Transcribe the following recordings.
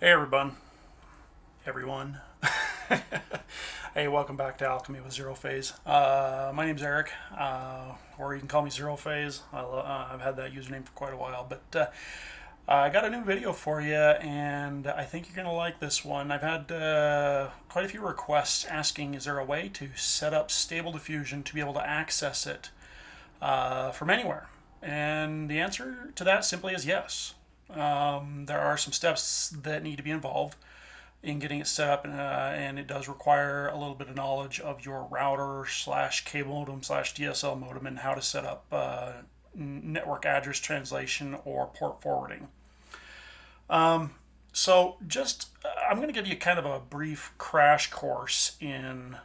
Hey everyone. Hey, welcome back to Alchemy with Zero Phase. My name's Eric, or you can call me Zero Phase. I've had that username for quite a while, but I got a new video for you, and I think you're gonna like this one. I've had quite a few requests asking, is there a way to set up Stable Diffusion to be able to access it from anywhere? And the answer to that simply is yes. There are some steps that need to be involved in getting it set up, and it does require a little bit of knowledge of your router slash cable modem slash DSL modem and how to set up network address translation or port forwarding. So just I'm going to give you kind of a brief crash course in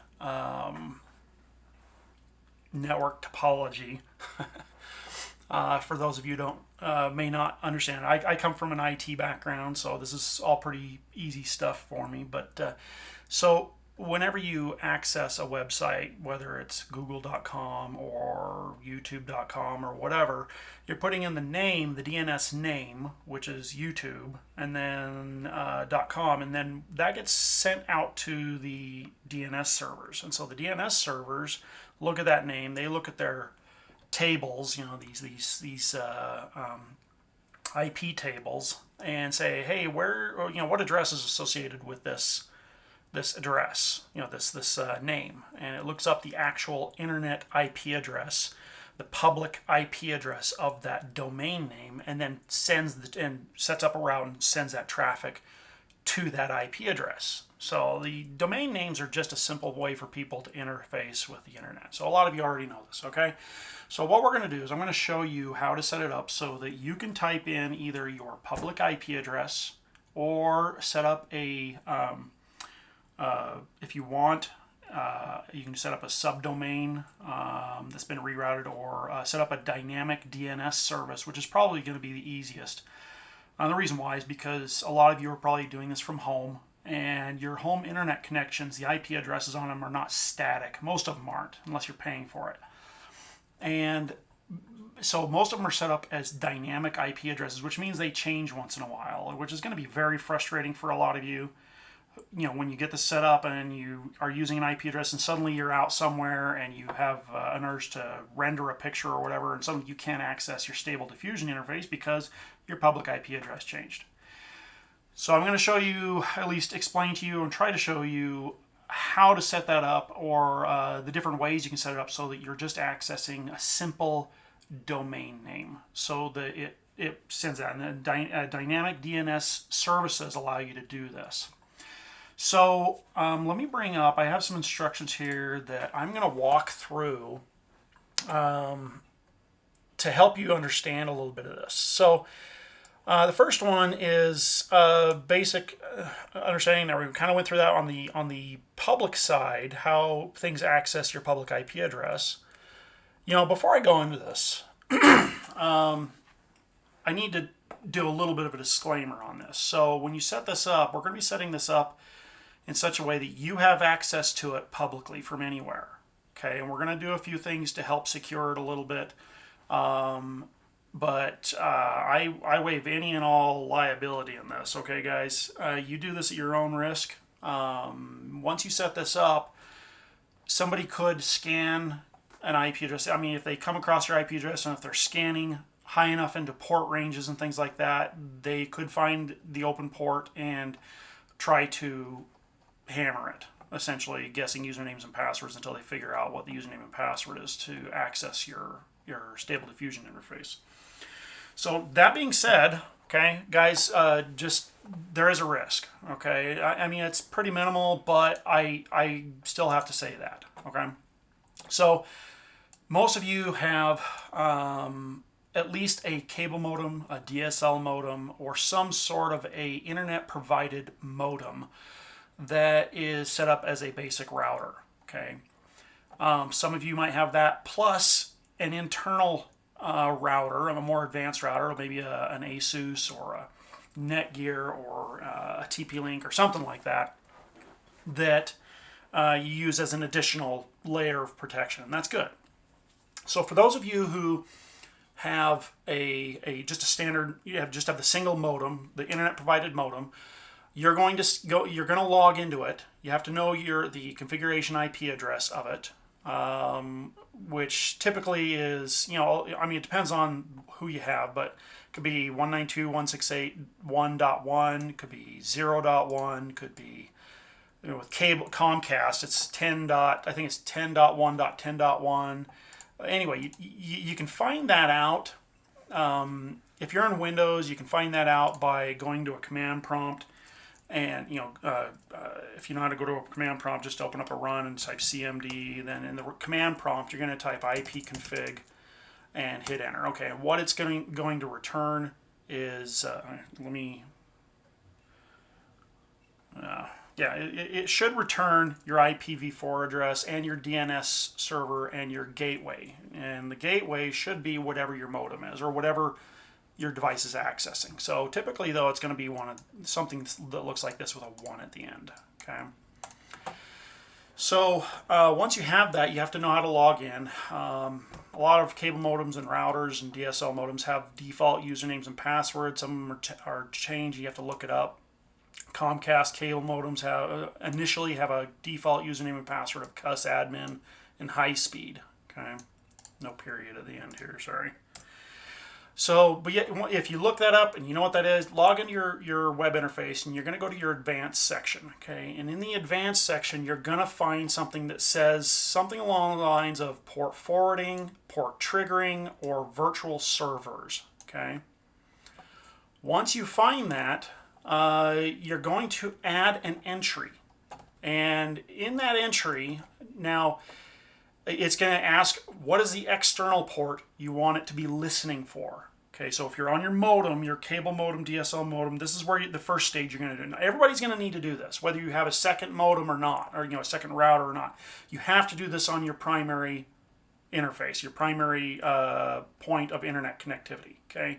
network topology. For those of you who don't may not understand, I come from an IT background, so this is all pretty easy stuff for me. But so whenever you access a website, whether it's google.com or youtube.com or whatever, you're putting in the name, the DNS name, which is YouTube, and then .com, and then that gets sent out to the DNS servers. And so the DNS servers look at that name, they look at their tables, these IP tables, and say, hey, what address is associated with this address, this name, and it looks up the actual internet IP address, the public IP address of that domain name, and then sets up a route and sends that traffic to that IP address. So the domain names are just a simple way for people to interface with the internet. So a lot of you already know this, okay? So what we're going to do is I'm going to show you how to set it up so that you can type in either your public IP address or set up a, if you want, you can set up a subdomain that's been rerouted, or set up a dynamic DNS service, which is probably going to be the easiest. The reason why is because a lot of you are probably doing this from home, and your home internet connections, the IP addresses on them are not static. Most of them aren't, unless you're paying for it. And so most of them are set up as dynamic IP addresses, which means they change once in a while, which is going to be very frustrating for a lot of you. When you get this set up and you are using an IP address and suddenly you're out somewhere and you have an urge to render a picture or whatever, and suddenly you can't access your Stable Diffusion interface because your public IP address changed. So I'm going to show you, at least explain to you and try to show you how to set that up, or the different ways you can set it up so that you're just accessing a simple domain name. So that it sends that, and dynamic DNS services allow you to do this. So let me bring up, I have some instructions here that I'm going to walk through to help you understand a little bit of this. So the first one is basic understanding. That we kind of went through that on the public side, how things access your public IP address. Before I go into this, I need to do a little bit of a disclaimer on this. So when you set this up, we're going to be setting this up in such a way that you have access to it publicly from anywhere. Okay, and we're going to do a few things to help secure it a little bit. But I waive any and all liability in this, okay, guys? You do this at your own risk. Once you set this up, somebody could scan an IP address. I mean, if they come across your IP address and if they're scanning high enough into port ranges and things like that, they could find the open port and try to hammer it, essentially guessing usernames and passwords until they figure out what the username and password is to access your Stable Diffusion interface. So that being said, okay, guys, just there is a risk. Okay, I mean it's pretty minimal, but I still have to say that. Okay, so most of you have at least a cable modem, a DSL modem, or some sort of a internet provided modem that is set up as a basic router. Okay, some of you might have that plus an internal router, a more advanced router, maybe an Asus or a Netgear or a TP-Link or something like that, that you use as an additional layer of protection. And that's good. So for those of you who have just a standard, just have the single modem, the internet provided modem, you're going to log into it. You have to know the configuration IP address of it, which typically is, I mean, it depends on who you have, but it could be 192.168.1.1, could be 0.1, could be, with cable Comcast, it's 10. I think it's 10.1.10.1. Anyway, you can find that out. If you're in Windows, you can find that out by going to a command prompt. And if you know how to go to a command prompt, just open up a run and type cmd. Then in the command prompt, you're going to type ipconfig and hit enter. Okay, and what it's going to return is it should return your IPv4 address and your DNS server and your gateway. And the gateway should be whatever your modem is or whatever your device is accessing. So typically, though, it's going to be something that looks like this with a 1 at the end. Okay. So once you have that, you have to know how to log in. A lot of cable modems and routers and DSL modems have default usernames and passwords. Some of them are changed. You have to look it up. Comcast cable modems initially have a default username and password of cussadmin and high speed. Okay, no period at the end here. Sorry. So, but yet, if you look that up and you know what that is, log into your web interface and you're going to go to your advanced section, okay? And in the advanced section, you're going to find something that says something along the lines of port forwarding, port triggering, or virtual servers, okay? Once you find that, you're going to add an entry. And in that entry, now, it's going to ask, what is the external port you want it to be listening for? Okay, so if you're on your modem, your cable modem, DSL modem, this is where the first stage you're going to do. Now, everybody's going to need to do this, whether you have a second modem or not, or a second router or not. You have to do this on your primary interface, your primary point of internet connectivity. Okay,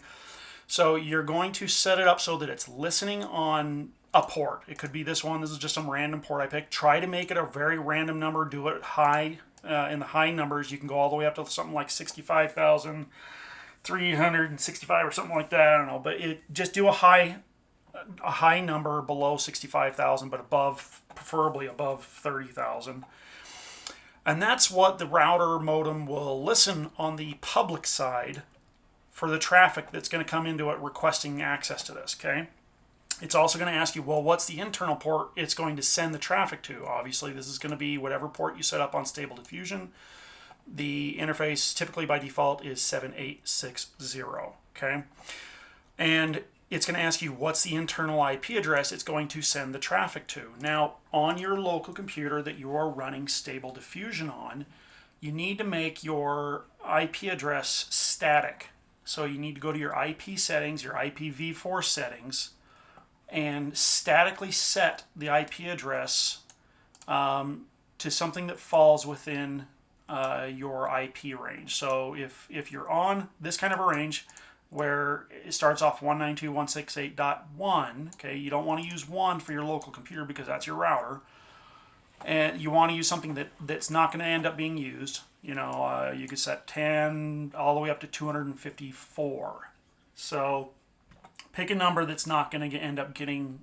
so you're going to set it up so that it's listening on a port. It could be this one. This is just some random port I picked. Try to make it a very random number. Do it high. In the high numbers, you can go all the way up to something like 65,365 or something like that. I don't know, but just do a high number below 65,000, but preferably above 30,000. And that's what the router modem will listen on the public side for the traffic that's going to come into it requesting access to this. Okay. It's also going to ask you, well, what's the internal port it's going to send the traffic to? Obviously, this is going to be whatever port you set up on Stable Diffusion. The interface, typically by default, is 7860, okay? And it's going to ask you, what's the internal IP address it's going to send the traffic to? Now, on your local computer that you are running Stable Diffusion on, you need to make your IP address static. So you need to go to your IP settings, your IPv4 settings, and statically set the IP address to something that falls within your IP range. So if you're on this kind of a range where it starts off 192.168.1, okay, you don't want to use 1 for your local computer because that's your router, and you want to use something that's not going to end up being used. You could set 10 all the way up to 254. So pick a number that's not going to end up getting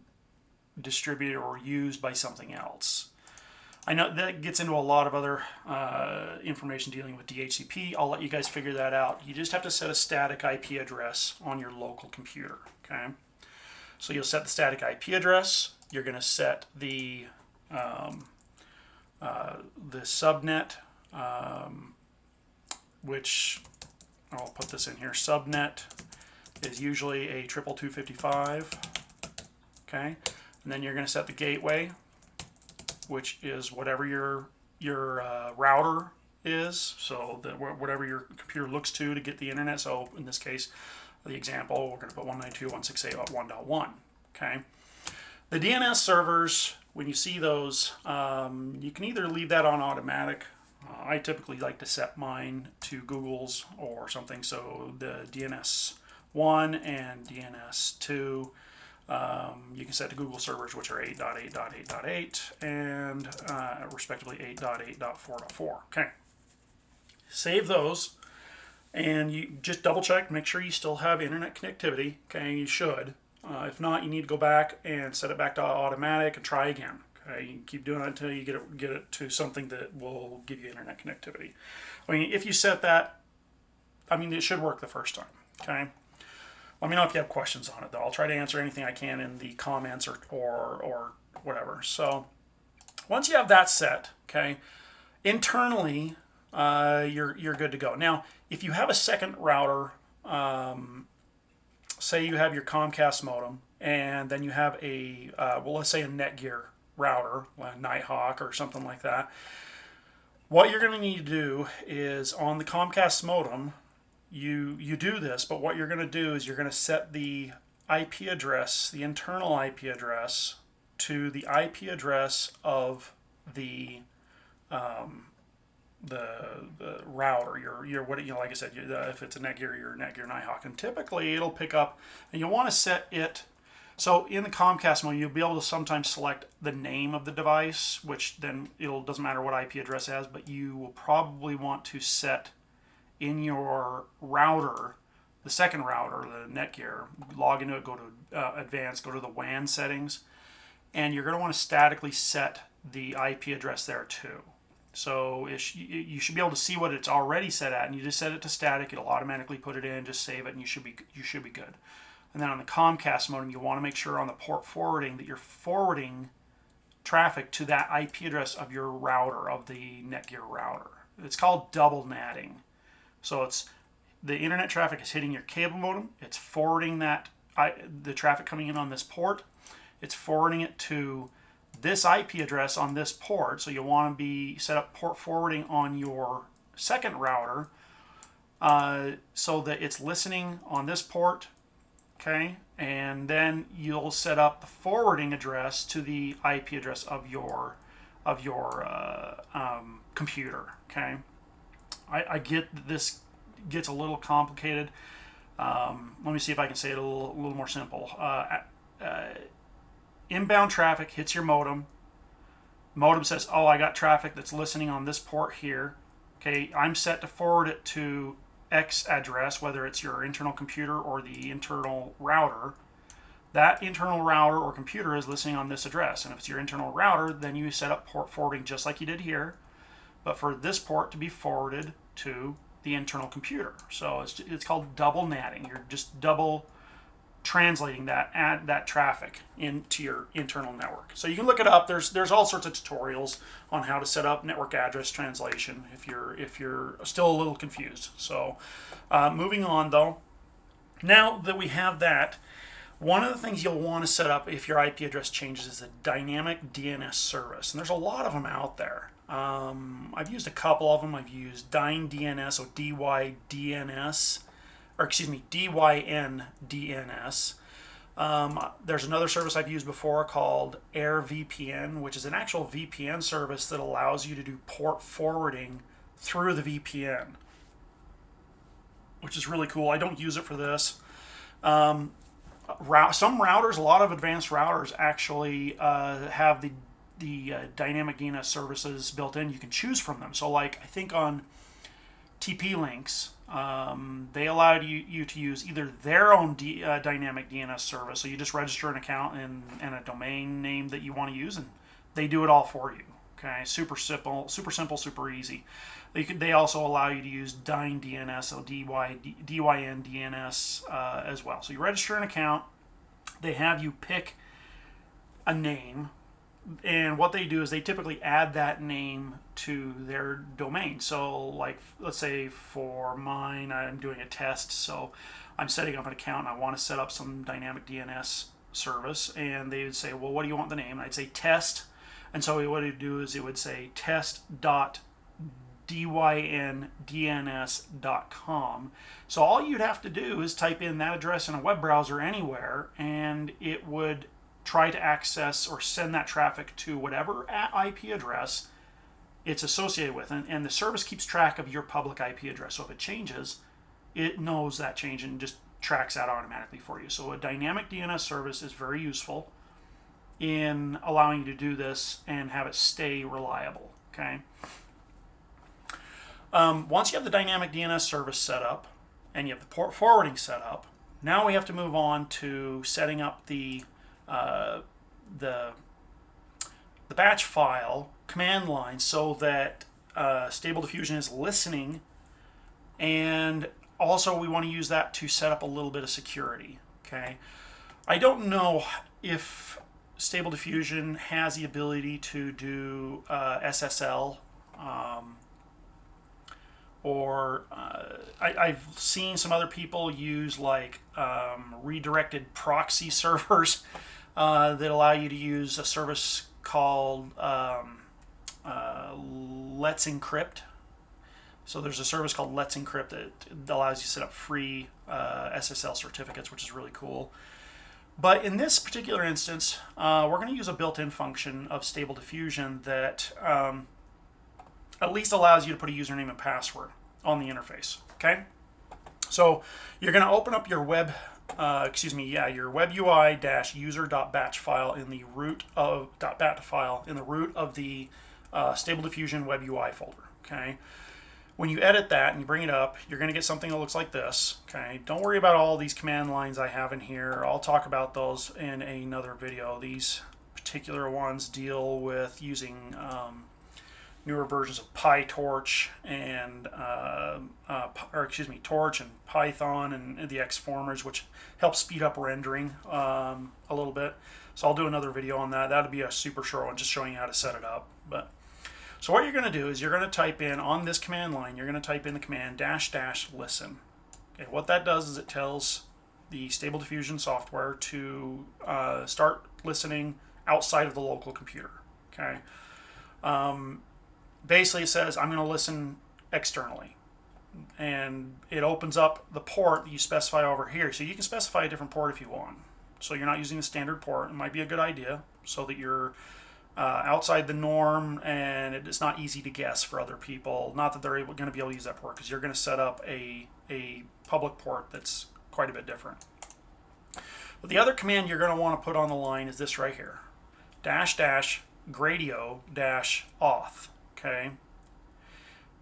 distributed or used by something else. I know that gets into a lot of other information dealing with DHCP. I'll let you guys figure that out. You just have to set a static IP address on your local computer. Okay, so you'll set the static IP address. You're going to set the subnet, which I'll put this in here. Subnet is usually a 222.55, okay? And then you're going to set the gateway, which is whatever your router is, so that whatever your computer looks to get the internet. So in this case, the example, we're going to put 192.168.1.1, okay? The DNS servers, when you see those, you can either leave that on automatic. I typically like to set mine to Google's or something, so the DNS1 and DNS2, you can set to Google servers, which are 8.8.8.8 and respectively 8.8.4.4. Okay, save those, and you just double check, make sure you still have internet connectivity. Okay, you should. If not, you need to go back and set it back to automatic and try again. Okay, you keep doing it until you get it to something that will give you internet connectivity. I mean, if you set that, I mean, it should work the first time. Okay. Let me know if you have questions on it, though. I'll try to answer anything I can in the comments or whatever. So once you have that set, okay, internally, you're good to go. Now, if you have a second router, say you have your Comcast modem, and then you have a, well, let's say a Netgear router, a Nighthawk or something like that. What you're going to need to do is on the Comcast modem, you do this, but what you're going to do is you're going to set the IP address, the internal IP address, to the IP address of the router, your what, you know, like I said, if it's a Netgear, your Netgear Nighthawk, and typically it'll pick up, and you'll want to set it. So in the Comcast mode, you'll be able to sometimes select the name of the device, which then doesn't matter what IP address it has, but you will probably want to set in your router, the second router, the Netgear, log into it, go to advanced, go to the WAN settings, and you're going to want to statically set the IP address there too. So you should be able to see what it's already set at, and you just set it to static. It'll automatically put it in, just save it, and you should be good. And then on the Comcast modem, you want to make sure on the port forwarding that you're forwarding traffic to that IP address of your router, of the Netgear router. It's called double natting. So it's the internet traffic is hitting your cable modem. It's forwarding the traffic coming in on this port. It's forwarding it to this IP address on this port. So you want to be set up port forwarding on your second router so that it's listening on this port. Okay, and then you'll set up the forwarding address to the IP address of your computer. Okay. I get that this gets a little complicated. Let me see if I can say it a little more simple. Inbound traffic hits your modem. Modem says, oh, I got traffic that's listening on this port here. Okay, I'm set to forward it to X address, whether it's your internal computer or the internal router. That internal router or computer is listening on this address. And if it's your internal router, then you set up port forwarding just like you did here, but for this port to be forwarded to the internal computer. So it's called double natting. You're just double translating that traffic into your internal network. So you can look it up. There's all sorts of tutorials on how to set up network address translation if you're still a little confused. So moving on though, now that we have that, one of the things you'll want to set up if your IP address changes is a dynamic DNS service, and there's a lot of them out there. I've used a couple of them. I've used DynDNS, or DYDNS, or excuse me, DYNDNS. There's another service I've used before called AirVPN, which is an actual VPN service that allows you to do port forwarding through the VPN, which is really cool. I don't use it for this. Some routers, a lot of advanced routers actually have the dynamic DNS services built in. You can choose from them. So like I think on TP-Links, they allowed you to use either their own dynamic DNS service, so you just register an account and a domain name that you want to use, and they do it all for you. Okay, super simple, super easy. They also allow you to use DynDNS, so DYNDNS as well. So you register an account, they have you pick a name, and what they do is they typically add that name to their domain. So like, let's say for mine, I'm doing a test, so I'm setting up an account and I want to set up some dynamic DNS service, and they would say, well, what do you want the name? And I'd say test, and so what it would do is it would say test.dyndns.com. So all you'd have to do is type in that address in a web browser anywhere, and it would try to access or send that traffic to whatever IP address it's associated with. And the service keeps track of your public IP address. So if it changes, it knows that change and just tracks that automatically for you. So a dynamic DNS service is very useful in allowing you to do this and have it stay reliable. Okay. Once you have the dynamic DNS service set up and you have the port forwarding set up, now we have to move on to setting up the the batch file command line so that Stable Diffusion is listening, and also we want to use that to set up a little bit of security. Okay, I don't know if Stable Diffusion has the ability to do SSL, or I've seen some other people use like redirected proxy servers that allow you to use a service called Let's Encrypt. So there's a service called Let's Encrypt that allows you to set up free SSL certificates, which is really cool. But in this particular instance, we're going to use a built-in function of Stable Diffusion that at least allows you to put a username and password on the interface. Okay, so you're going to open up your web, your web UI-user.batch file in the root of .bat file in the root of the Stable Diffusion web UI folder. Okay. When you edit that and you bring it up, you're going to get something that looks like this. Okay, don't worry about all these command lines I have in here. I'll talk about those in another video. These particular ones deal with using newer versions of PyTorch and Torch and Python and the Xformers, which help speed up rendering a little bit. So I'll do another video on that. That'll be a super short one, just showing you how to set it up. So what you're going to do is you're going to type in on this command line, you're going to type in the command --listen. Okay, what that does is it tells the Stable Diffusion software to start listening outside of the local computer. Okay. Basically it says I'm going to listen externally, and it opens up the port that you specify over here. So you can specify a different port if you want. So you're not using the standard port. It might be a good idea so that you're outside the norm, and it's not easy to guess for other people. Not that they're going to be able to use that port, because you're going to set up a public port that's quite a bit different. But the other command you're going to want to put on the line is this right here, --gradio-auth. Okay,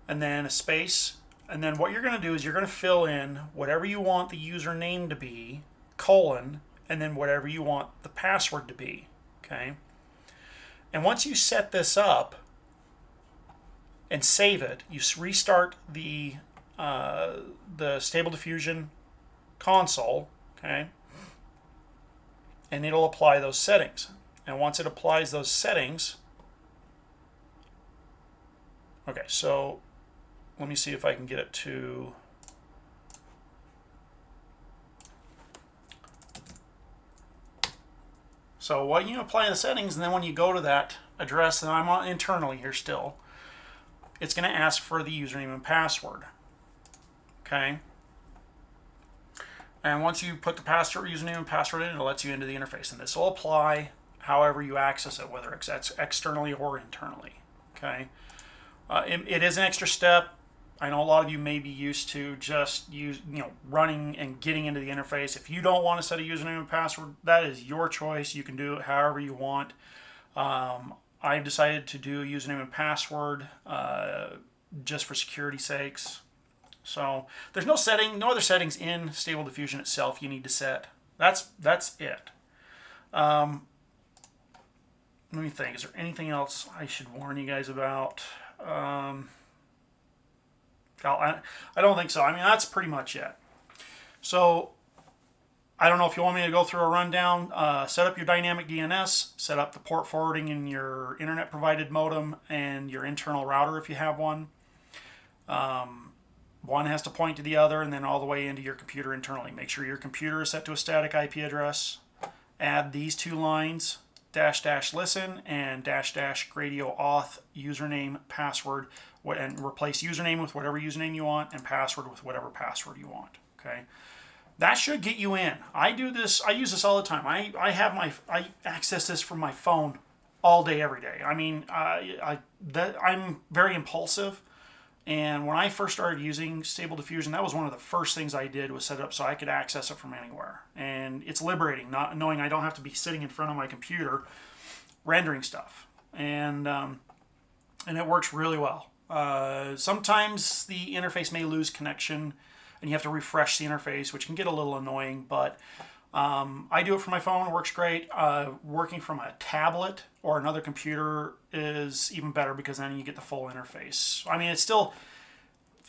and then a space, and then what you're going to do is you're going to fill in whatever you want the username to be, colon, and then whatever you want the password to be. Okay. And once you set this up and save it, you restart the Stable Diffusion console, okay, and it'll apply those settings. And once it applies those settings, okay, so let me see if I can get it to. So what you apply the settings, and then when you go to that address, and I'm on internally here still, it's going to ask for the username and password. Okay. And once you put the username and password in, it lets you into the interface. And this will apply however you access it, whether it's externally or internally. Okay. It is an extra step. I know a lot of you may be used to just running and getting into the interface. If you don't want to set a username and password, that is your choice. You can do it however you want. I've decided to do a username and password just for security sakes. So there's no other settings in Stable Diffusion itself you need to set. That's it. Let me think. Is there anything else I should warn you guys about? I don't think so. I mean, that's pretty much it. So I don't know if you want me to go through a rundown. Set up your dynamic DNS, set up the port forwarding in your internet provided modem and your internal router if you have one. One has to point to the other and then all the way into your computer internally. Make sure your computer is set to a static IP address. Add these two lines, --listen and --gradio-auth username, password, and replace username with whatever username you want and password with whatever password you want. Okay, that should get you in. I use this all the time. I access this from my phone all day, every day. I mean, I'm very impulsive, and when I first started using Stable Diffusion, that was one of the first things I did, was set it up so I could access it from anywhere. And it's liberating, not knowing I don't have to be sitting in front of my computer rendering stuff, and it works really well. Sometimes the interface may lose connection and you have to refresh the interface, which can get a little annoying, but I do it from my phone. It works great. Working from a tablet or another computer is even better because then you get the full interface. I mean, it's still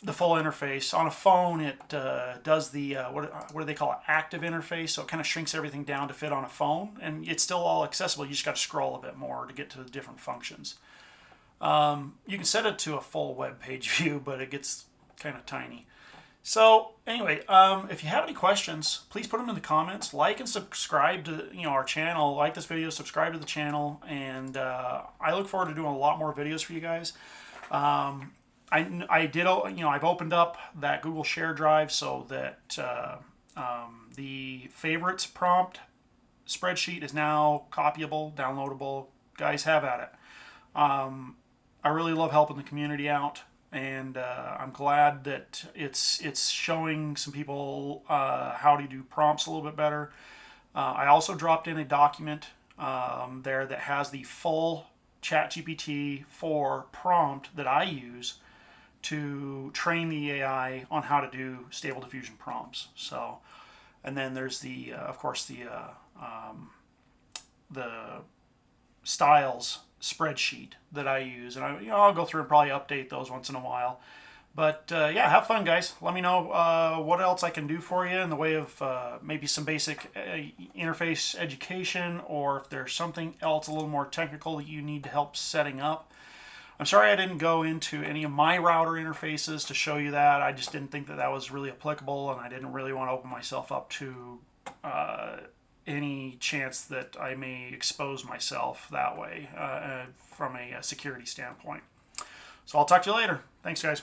the full interface. On a phone, it does the, what do they call it, active interface, so it kind of shrinks everything down to fit on a phone, and it's still all accessible. You just got to scroll a bit more to get to the different functions. You can set it to a full web page view, but it gets kind of tiny. So anyway, if you have any questions, please put them in the comments. Like and subscribe to our channel. Like this video, subscribe to the channel, and I look forward to doing a lot more videos for you guys. I did, I've opened up that Google Share Drive so that the favorites prompt spreadsheet is now copyable, downloadable. Guys, have at it. I really love helping the community out. And I'm glad that it's showing some people how to do prompts a little bit better. I also dropped in a document there that has the full ChatGPT 4 prompt that I use to train the AI on how to do stable diffusion prompts. So, and then there's the, of course, the styles spreadsheet that I use, and I'll go through and probably update those once in a while. But yeah, have fun, guys. Let me know what else I can do for you in the way of maybe some basic interface education, or if there's something else a little more technical that you need help setting up. I'm sorry I didn't go into any of my router interfaces to show you that. I just didn't think that that was really applicable, and I didn't really want to open myself up to any chance that I may expose myself that way from a security standpoint. So I'll talk to you later. Thanks, guys.